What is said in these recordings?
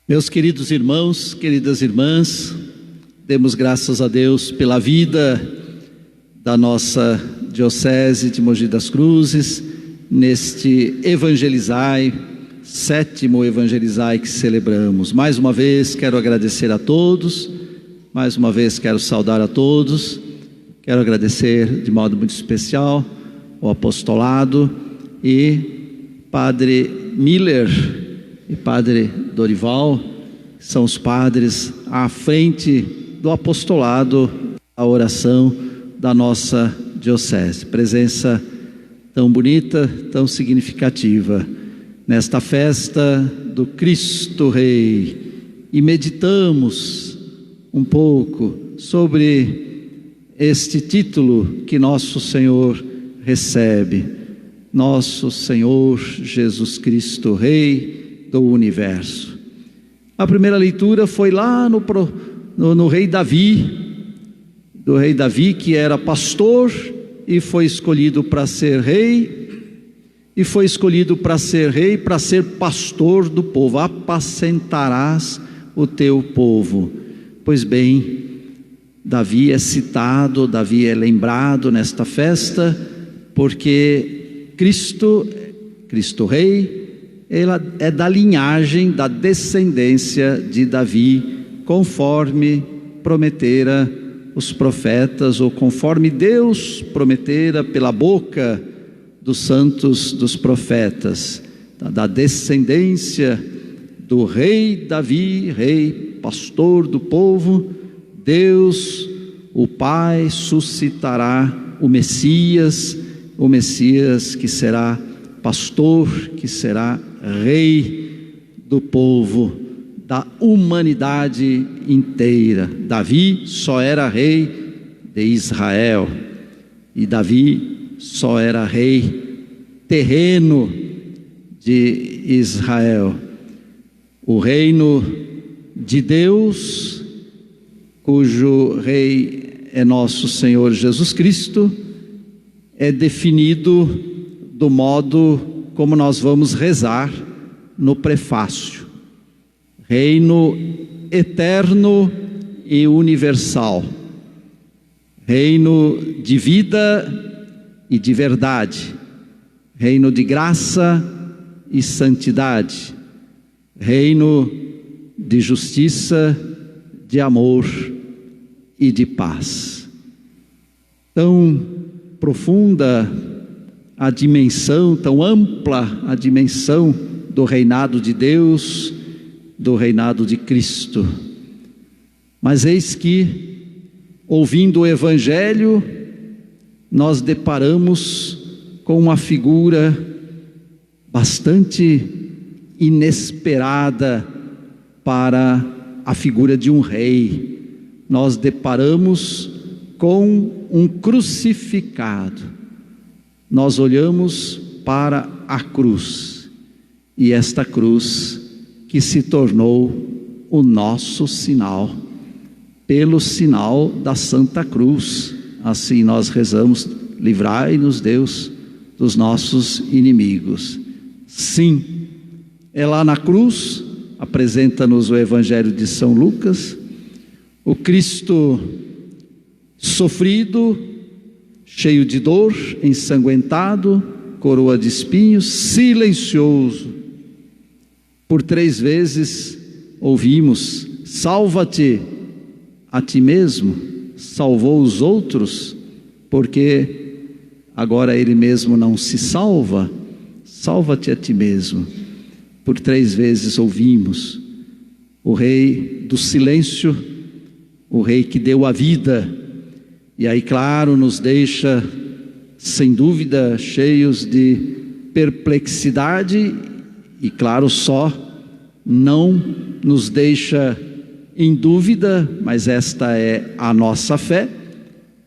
Meus queridos irmãos, queridas irmãs, demos graças a Deus pela vida da nossa Diocese de Mogi das Cruzes, neste Evangelizai, 7º Evangelizai que celebramos. Mais uma vez quero agradecer a todos, mais uma vez quero saudar a todos, quero agradecer de modo muito especial ao apostolado e Padre Miller e Padre Dorival, que são os padres à frente do apostolado, a oração da nossa diocese. Presença tão bonita, tão significativa nesta festa do Cristo Rei. E meditamos um pouco sobre este título que nosso Senhor recebe: Nosso Senhor Jesus Cristo Rei do Universo. A primeira leitura foi lá no rei Davi, do rei Davi, que era pastor e foi escolhido para ser rei, e foi escolhido para ser rei, para ser pastor do povo. Apacentarás o teu povo. Pois bem, Davi é citado, Davi é lembrado nesta festa, porque Cristo Rei, ele é da linhagem, da descendência de Davi, conforme prometera os profetas, ou conforme Deus prometera pela boca dos santos dos profetas, da descendência do rei Davi, rei pastor do povo. Deus, o Pai, suscitará o Messias que será pastor, que será rei do povo, da humanidade inteira. Davi só era rei de Israel, e Davi só era rei terreno de Israel. O reino de Deus, cujo rei é nosso Senhor Jesus Cristo, é definido do modo como nós vamos rezar no prefácio: reino eterno e universal, reino de vida e de verdade, reino de graça e santidade, reino de justiça, de amor e de paz. Tão profunda a dimensão, tão ampla a dimensão do reinado de Deus, do reinado de Cristo. Mas eis que, ouvindo o Evangelho, nós deparamos com uma figura bastante inesperada para a figura de um rei. Nós deparamos com um crucificado. Nós olhamos para a cruz, e esta cruz que se tornou o nosso sinal, pelo sinal da Santa Cruz. Assim nós rezamos: livrai-nos, Deus, dos nossos inimigos. Sim, é lá na cruz, apresenta-nos o Evangelho de São Lucas, o Cristo sofrido, cheio de dor, ensanguentado, coroa de espinhos, silencioso. Por 3 vezes ouvimos: salva-te a ti mesmo. Salvou os outros, porque agora ele mesmo não se salva. Salva-te a ti mesmo. Por 3 vezes ouvimos o rei do silêncio, o rei que deu a vida. E aí, claro, nos deixa, sem dúvida, cheios de perplexidade, e claro, só não nos deixa em dúvida, mas esta é a nossa fé,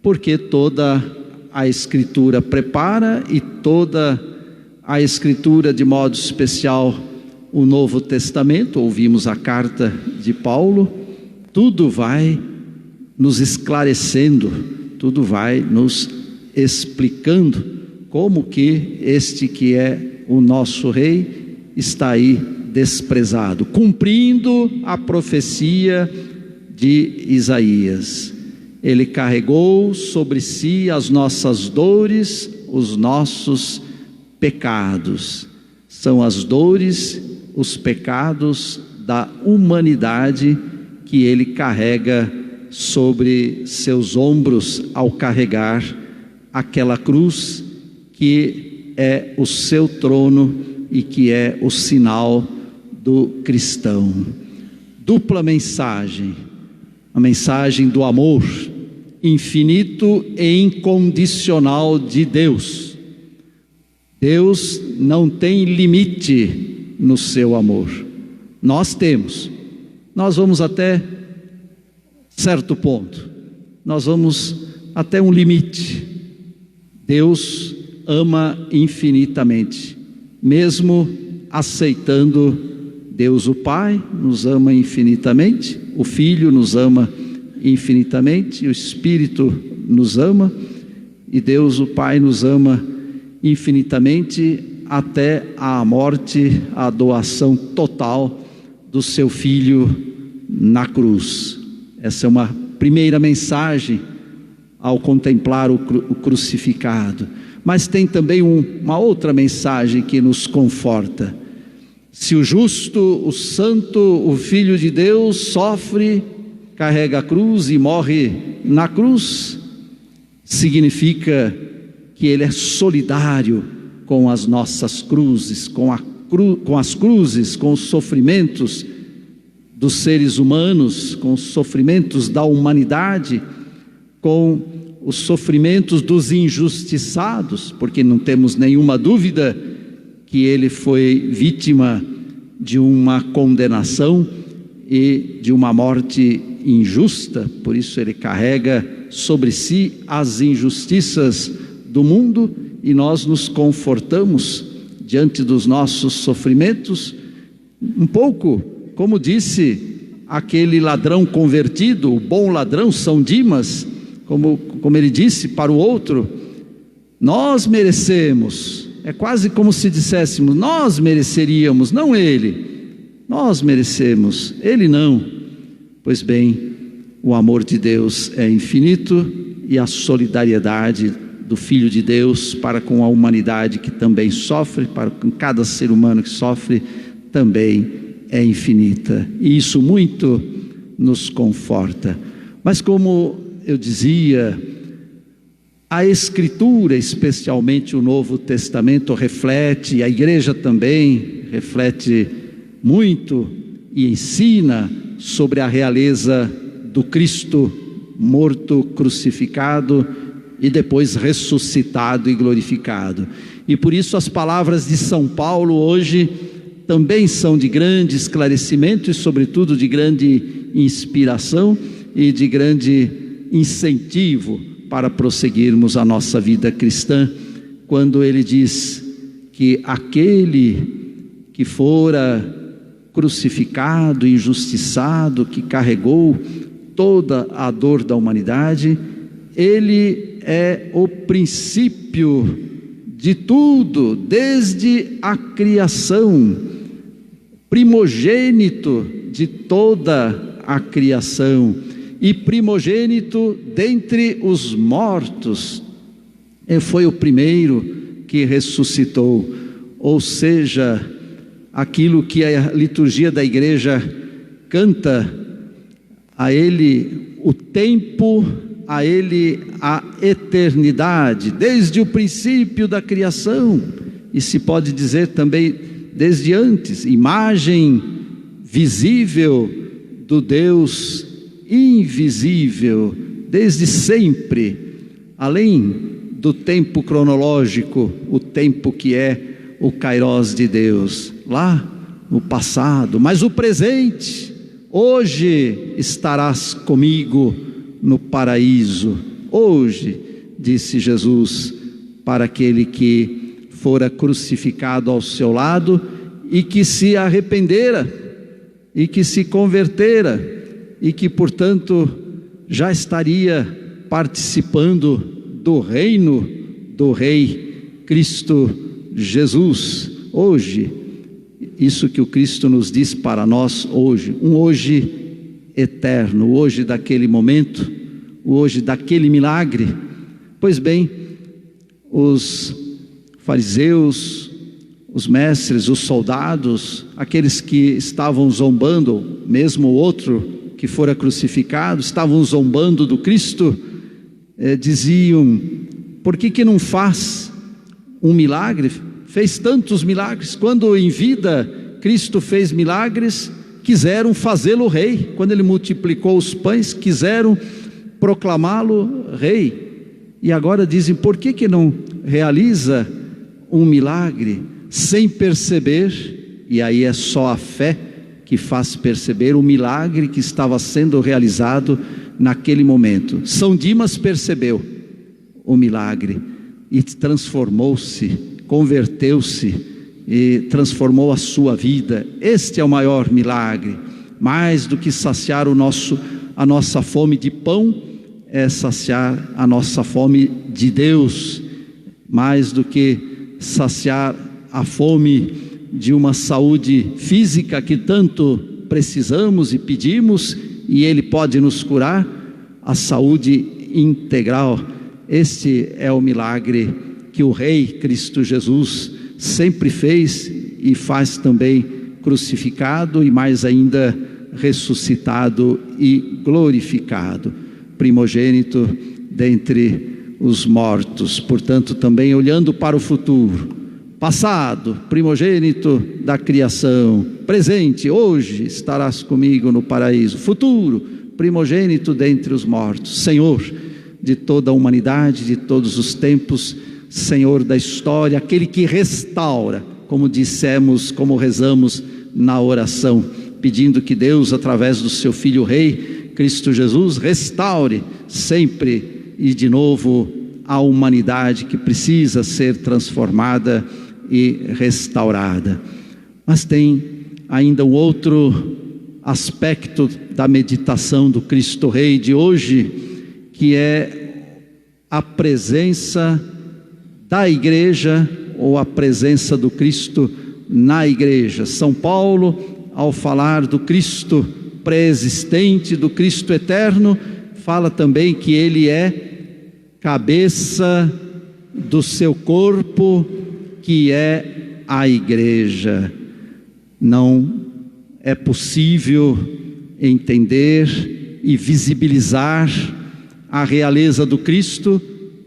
porque toda a Escritura prepara, e toda a Escritura, de modo especial o Novo Testamento, ouvimos a carta de Paulo, tudo vai nos esclarecendo, tudo vai nos explicando como que este que é o nosso rei está aí desprezado, cumprindo a profecia de Isaías. Ele carregou sobre si as nossas dores, os nossos pecados. São as dores, os pecados da humanidade que ele carrega sobre seus ombros ao carregar aquela cruz que é o seu trono e que é o sinal do cristão. Dupla mensagem: a mensagem do amor infinito e incondicional de Deus. Deus não tem limite no seu amor. Nós temos. Nós vamos até certo ponto. Nós vamos até um limite. Deus ama infinitamente, mesmo aceitando. Deus o Pai nos ama infinitamente, o Filho nos ama infinitamente, o Espírito nos ama, e Deus o Pai nos ama infinitamente até a morte, a doação total do seu Filho na cruz. Essa é uma primeira mensagem ao contemplar o crucificado. Mas tem também uma outra mensagem que nos conforta. Se o justo, o santo, o Filho de Deus sofre, carrega a cruz e morre na cruz, significa que ele é solidário com as nossas cruzes, com as cruzes, com os sofrimentos dos seres humanos, com os sofrimentos da humanidade, com os sofrimentos dos injustiçados, porque não temos nenhuma dúvida que ele foi vítima de uma condenação e de uma morte injusta. Por isso ele carrega sobre si as injustiças do mundo, e nós nos confortamos diante dos nossos sofrimentos, um pouco como disse aquele ladrão convertido, o bom ladrão São Dimas, como ele disse para o outro: nós merecemos. É quase como se disséssemos: nós mereceríamos, não ele. Nós merecemos, ele não. Pois bem, o amor de Deus é infinito, e a solidariedade do Filho de Deus para com a humanidade que também sofre, para com cada ser humano que sofre, também é infinita. E isso muito nos conforta. Mas como eu dizia, a Escritura, especialmente o Novo Testamento, reflete, a Igreja também reflete muito e ensina sobre a realeza do Cristo morto, crucificado e depois ressuscitado e glorificado. E por isso as palavras de São Paulo hoje também são de grande esclarecimento e sobretudo de grande inspiração e de grande incentivo para prosseguirmos a nossa vida cristã, quando ele diz que aquele que fora crucificado, injustiçado, que carregou toda a dor da humanidade, ele é o princípio de tudo, desde a criação, primogênito de toda a criação, e primogênito dentre os mortos. Ele foi o primeiro que ressuscitou, ou seja, aquilo que a liturgia da igreja canta: a ele o tempo, a ele a eternidade, desde o princípio da criação, e se pode dizer também desde antes, imagem visível do Deus invisível, desde sempre, além do tempo cronológico, o tempo que é o Kairós de Deus, lá no passado, mas o presente: hoje estarás comigo no paraíso. Hoje, disse Jesus para aquele que fora crucificado ao seu lado e que se arrependera e que se convertera e que, portanto, já estaria participando do reino do Rei Cristo Jesus. Hoje isso que o Cristo nos diz para nós hoje, um hoje eterno, o hoje daquele momento, o hoje daquele milagre. Pois bem, os fariseus, os mestres, os soldados, aqueles que estavam zombando, mesmo o outro que fora crucificado, estavam zombando do Cristo, diziam: por que não faz um milagre? Fez tantos milagres. Quando em vida Cristo fez milagres, quiseram fazê-lo rei. Quando ele multiplicou os pães, quiseram proclamá-lo rei. E agora dizem: por que não realiza um milagre sem perceber? E aí é só a fé que faz perceber o milagre que estava sendo realizado naquele momento. São Dimas percebeu o milagre e transformou-se, converteu-se e transformou a sua vida. Este é o maior milagre. Mais do que saciar a nossa fome de pão, é saciar a nossa fome de Deus. Mais do que saciar a fome de uma saúde física que tanto precisamos e pedimos, e Ele pode nos curar, a saúde integral. Este é o milagre que o Rei Cristo Jesus sempre fez e faz também, crucificado e mais ainda ressuscitado e glorificado, primogênito dentre os mortos. Portanto, também olhando para o futuro, passado, primogênito da criação, presente, hoje estarás comigo no paraíso, futuro, primogênito dentre os mortos, Senhor de toda a humanidade, de todos os tempos, Senhor da história, aquele que restaura, como dissemos, como rezamos na oração, pedindo que Deus, através do seu Filho Rei, Cristo Jesus, restaure sempre e de novo a humanidade que precisa ser transformada e restaurada. Mas tem ainda um outro aspecto da meditação do Cristo Rei de hoje, que é a presença da igreja, ou a presença do Cristo na igreja. São Paulo, ao falar do Cristo pré-existente, do Cristo eterno, fala também que ele é cabeça do seu corpo, que é a igreja. Não é possível entender e visibilizar a realeza do Cristo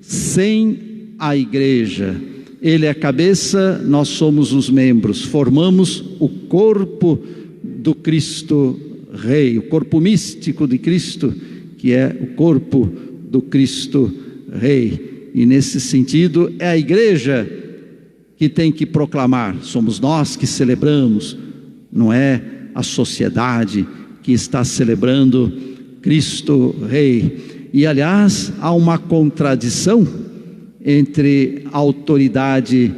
sem a igreja. Ele é a cabeça, nós somos os membros, formamos o corpo do Cristo Rei, o corpo místico de Cristo, que é o corpo do Cristo Rei. E nesse sentido é a igreja que tem que proclamar, somos nós que celebramos, não é a sociedade que está celebrando Cristo Rei. E aliás, há uma contradição entre a autoridade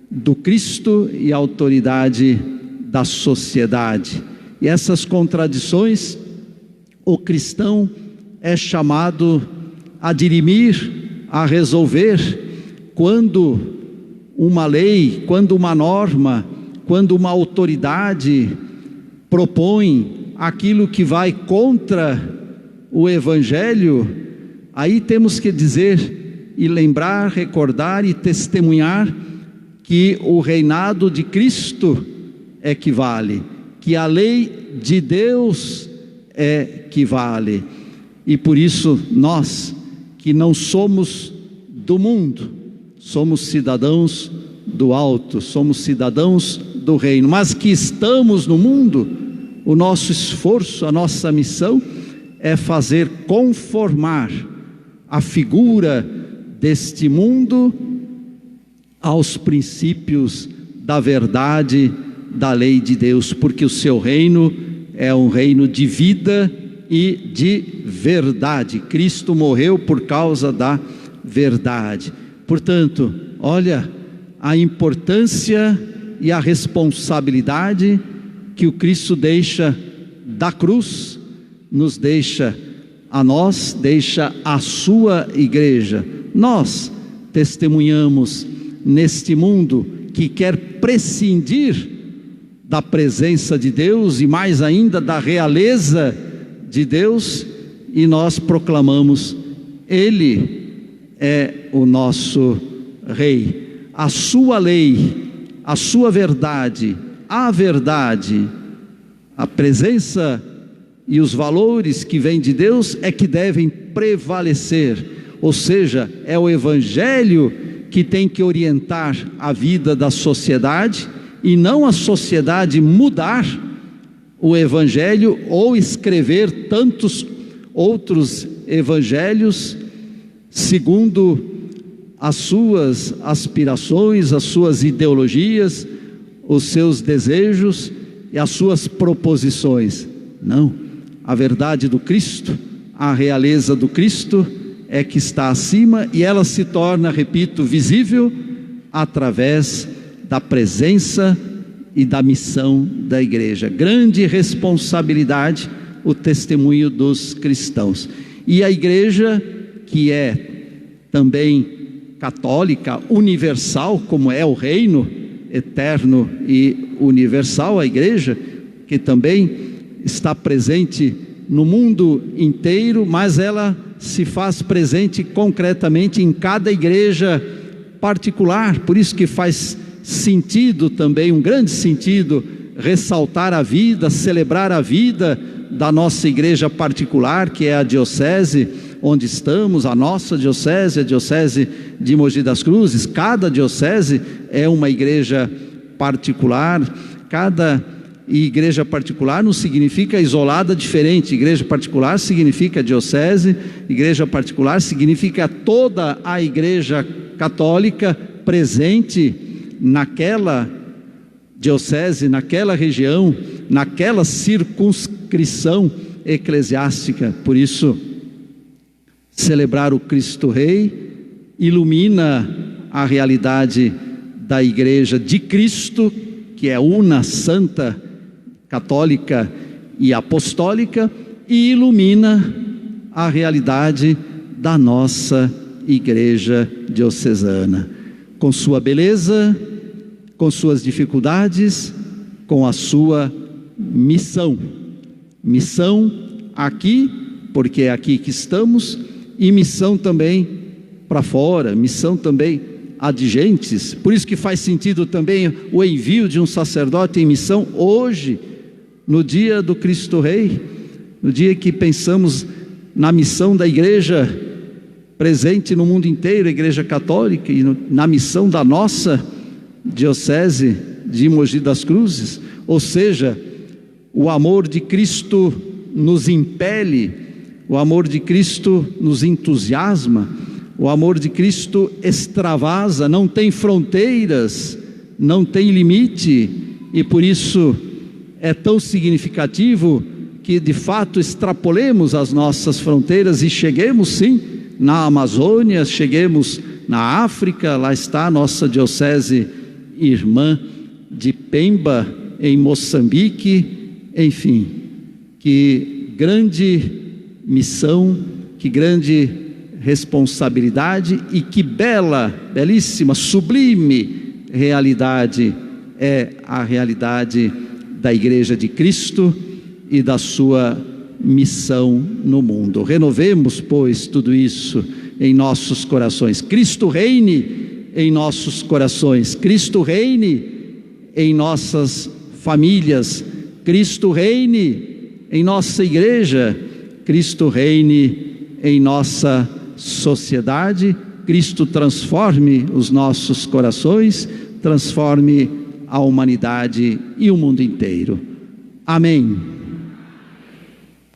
do Cristo e a autoridade da sociedade. E essas contradições, o cristão é chamado a dirimir, a resolver, quando uma lei, quando uma norma, quando uma autoridade propõe aquilo que vai contra o Evangelho, aí temos que dizer e lembrar, recordar e testemunhar que o reinado de Cristo é que vale, que a lei de Deus é que vale. E por isso nós, que não somos do mundo, somos cidadãos do alto, somos cidadãos do reino, mas que estamos no mundo, o nosso esforço, a nossa missão é fazer conformar a figura deste mundo aos princípios da verdade, da lei de Deus, porque o seu reino é um reino de vida e de verdade. Cristo morreu por causa da verdade. Portanto, olha a importância e a responsabilidade que o Cristo deixa da cruz, nos deixa a nós, deixa a sua igreja. Nós testemunhamos neste mundo que quer prescindir da presença de Deus e mais ainda da realeza de Deus, e nós proclamamos: Ele é o nosso Rei. A sua lei, a sua verdade, a verdade, a presença e os valores que vêm de Deus é que devem prevalecer, ou seja, é o Evangelho que tem que orientar a vida da sociedade, e não a sociedade mudar o Evangelho ou escrever tantos outros evangelhos segundo as suas aspirações, as suas ideologias, os seus desejos e as suas proposições. Não, a verdade do Cristo, a realeza do Cristo é que está acima, e ela se torna, repito, visível através da presença e da missão da igreja. Grande responsabilidade o testemunho dos cristãos. E a igreja, que é também católica, universal, como é o reino eterno e universal, a igreja que também está presente no mundo inteiro, mas ela se faz presente concretamente em cada igreja particular. Por isso que faz sentido também, um grande sentido, ressaltar a vida, celebrar a vida da nossa igreja particular, que é a diocese onde estamos, a nossa diocese, a diocese de Mogi das Cruzes. Cada diocese é uma igreja particular. Cada igreja particular não significa isolada, diferente. Igreja particular significa diocese, igreja particular significa toda a igreja católica presente naquela diocese, naquela região, naquela circunscrição eclesiástica. Por isso, celebrar o Cristo Rei ilumina a realidade da igreja de Cristo, que é una, santa, católica e apostólica, e ilumina a realidade da nossa igreja diocesana, com sua beleza, com suas dificuldades, com a sua missão. Missão aqui, porque é aqui que estamos, e missão também para fora, missão também adigentes. Por isso que faz sentido também o envio de um sacerdote em missão hoje, no dia do Cristo Rei, no dia que pensamos na missão da igreja presente no mundo inteiro, a igreja católica, e na missão da nossa diocese de Mogi das Cruzes. Ou seja, o amor de Cristo nos impele, o amor de Cristo nos entusiasma, o amor de Cristo extravasa, não tem fronteiras, não tem limite, e por isso é tão significativo que de fato extrapolemos as nossas fronteiras e cheguemos sim na Amazônia, cheguemos na África. Lá está a nossa diocese irmã de Pemba, em Moçambique. Enfim, que grande missão, que grande responsabilidade, e que bela, belíssima, sublime realidade é a realidade da Igreja de Cristo e da sua missão no mundo. Renovemos, pois, tudo isso em nossos corações. Cristo reine em nossos corações, Cristo reine em nossas famílias, Cristo reine em nossa igreja, Cristo reine em nossa sociedade, Cristo transforme os nossos corações, transforme a humanidade e o mundo inteiro. Amém.